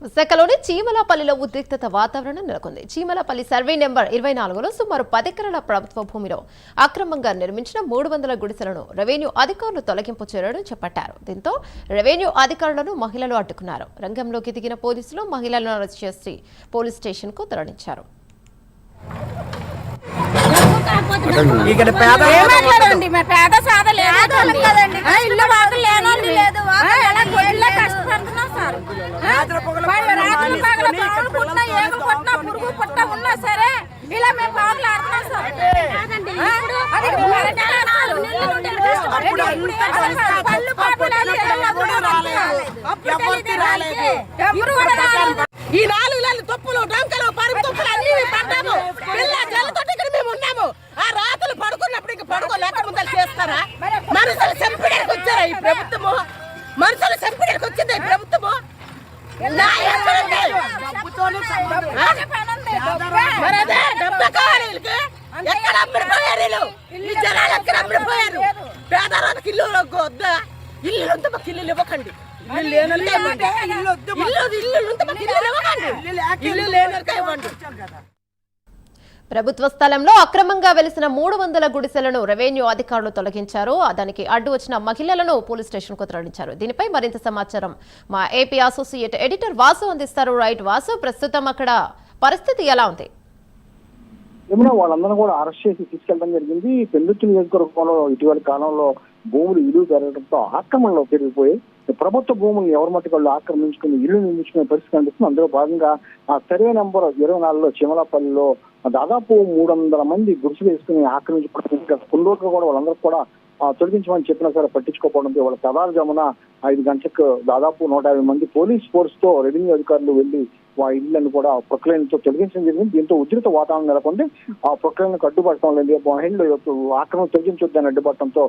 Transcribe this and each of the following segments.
విశాఖలోని చీమలపల్లిలో ఉద్రిక్తత వాతావరణం నెలకొంది. చీమలపల్లి సర్వే నెంబర్ 24లో సుమారు 10 ఎకరాల ప్రభుత్వ భూమిలో అక్రమంగా నిర్మించిన 300 గుడిసెలను రెవెన్యూ అధికారులు తొలగింపు చర్యలు చేపట్టారు. దీంతో రెవెన్యూ అధికారులను మహిళలు అడ్డుకున్నారు. రంగంలోకి దిగిన పోలీసులు మహిళలను అరెస్ట్ చేసి పోలీస్ స్టేషన్ కు తరలించారు. ఇక్కడ పేద సాధ లేదండి, ఇల్లు వాదులు లేనోళ్ళు లేదు, కష్టపడుతున్నాం సార్. రాత్రి పగల పావులు పుట్టినా ఏగు పుట్టినా పురుగు పుట్టినా ఉన్నా సరే ఇలా మేము పావులు ఆడుతున్నాం సార్. ఈ 4 నెలలు తప్పులు డొంకలు పరుపు తప్పులు అన్ని పడ్డాము. పిల్ల జల్లతోటి ఇక్కడ మేము ఉన్నాము. ఆ రాత్రులు పడుకున్నప్పుడు ఇంక పడుకోలేక ముందలు చేస్తారా? మనుషులు చంపడానికి వచ్చారా ఈ ప్రభుత్వము? మనుషులు చంపడానికి వచ్చింది ఈ ప్రభుత్వము? మరి అదే డబ్బు కావాలి వీళ్ళకి. ఎక్కడ అమ్మిడిపోయారు వీళ్ళు? ఈ జనాలు ఎక్కడ అమ్మిడిపోయారు? పేదవాళ్ళకి ఇల్లు వద్దా? ఇల్లు ఉంటే మాకు ఇల్లు ఇవ్వకండి. ప్రభుత్వ స్థలంలో అక్రమంగా వెలిసిన 300 గుడిసెలను రెవెన్యూ అధికారులు తొలగించారు. దానికి అడ్డు వచ్చిన మహిళలను పోలీస్ స్టేషన్ కు తరలించారు. దీనిపై మరింత సమాచారం మా ఏపీ అసోసియేట్ ఎడిటర్ వాసు అందిస్తారు. రైట్ వాసు, ప్రస్తుతం అక్కడ పరిస్థితి ఎలా ఉంది? ఏమన్నా వాళ్ళందరూ కూడా అరెస్ట్ చేసి తీసుకెళ్లడం జరిగింది. పెందుర్తి నియోజకవర్గంలో ఇటీవల కాలంలో భూములు విలువ పెరగడంతో ఆక్రమణలో పెరిగిపోయి ప్రభుత్వ భూములను ఎవరి మట్టుకు ఆక్రమించుకుని ఇల్లు నిర్మించుకునే పరిస్థితి కనిపిస్తుంది. అందులో భాగంగా ఆ సర్వే నెంబర్ 24లో చీమలపల్లిలో దాదాపు 300 మంది గుడిసెలు వేసుకుని ఆక్రమించుకుంటున్నారు. కొన్ని రోజులు కూడా వాళ్ళందరూ కూడా తొలగించమని చెప్పినా సరే పట్టించుకోకపోవడంతో వాళ్ళ తెల్లవారుజామున 5 గంటలకు దాదాపు 150 మంది పోలీస్ ఫోర్స్ తో రెవెన్యూ అధికారులు వెళ్లి ఆ ఇళ్లను కూడా ప్రొక్లైన్తో తొలగించడం జరిగింది. దీంతో ఉద్రిక్త వాతావరణం నెలకొంది. ఆ ప్రొక్లైన్కు అడ్డుపడటం లేదు, మహిళలు ఆక్రమణ తొలగించొద్దని అడ్డుపడటంతో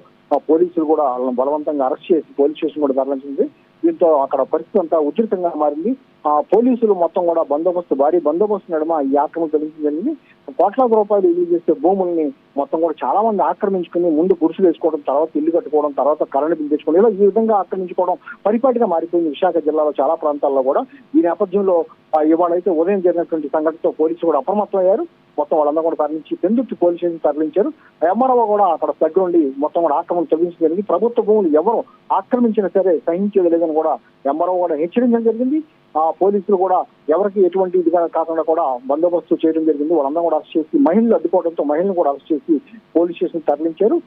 పోలీసులు కూడా వాళ్ళని బలవంతంగా అరెస్ట్ చేసి పోలీస్ స్టేషన్ కూడా తరలించింది. దీంతో అక్కడ పరిస్థితి అంతా ఉధృతంగా మారింది. ఆ పోలీసులు మొత్తం కూడా భారీ బందోబస్తు నడుమ ఈ ఆక్రమణ తొలగించడం జరిగింది. కోట్లాది రూపాయలు విలువ చేసే భూముల్ని మొత్తం కూడా చాలా మంది ఆక్రమించుకుని ముందు గుడిసెలు వేసుకోవడం, తర్వాత ఇల్లు కట్టుకోవడం, తర్వాత కరెంటు బిల్ తెచ్చుకోవడం, ఇలా ఈ విధంగా ఆక్రమించుకోవడం పరిపాటిగా మారిపోయింది విశాఖ జిల్లాలో చాలా ప్రాంతాల్లో కూడా. ఈ నేపథ్యంలో ఇవాళైతే ఉదయం జరిగినటువంటి సంఘటనతో పోలీసులు కూడా అప్రమత్తమయ్యారు. మొత్తం వాళ్ళందరూ కూడా తరలించి పెందుర్తి పోలీస్ స్టేషన్ తరలించారు. ఎంఆర్ఓ కూడా అక్కడ దగ్గరుండి మొత్తం కూడా ఆక్రమణ తొలగించడం జరిగింది. ప్రభుత్వ భూములు ఎవరు ఆక్రమించినా సరే సహించేది లేదని కూడా ఎంఆర్ఓ కూడా హెచ్చరించడం జరిగింది. ఆ పోలీసులు కూడా ఎవరికి ఎటువంటి ఇదిగా కాకుండా కూడా బందోబస్తు చేయడం జరిగింది. వాళ్ళందరూ కూడా అరెస్ట్ చేసి మహిళలు అడ్డుకోవడంతో మహిళలను కూడా అరెస్ట్ చేసి పోలీస్ స్టేషన్ తరలించారు.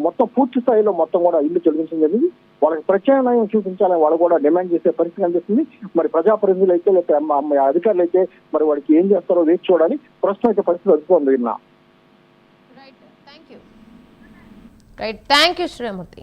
మొత్తం పూర్తి స్థాయిలో మొత్తం కూడా ఇల్లు తొలగించడం జరిగింది. వాళ్ళకి ప్రత్యామ్నాయం చూపించాలని వాళ్ళు కూడా డిమాండ్ చేసే పరిస్థితి కనిపిస్తుంది. మరి ప్రజాప్రతినిధులు అయితే లేకపోతే అధికారులు అయితే మరి వాడికి ఏం చేస్తారో వేచి చూడాలి. ప్రస్తుతం అయితే పరిస్థితి అదుపుంది. Right, thank you Srimurthy.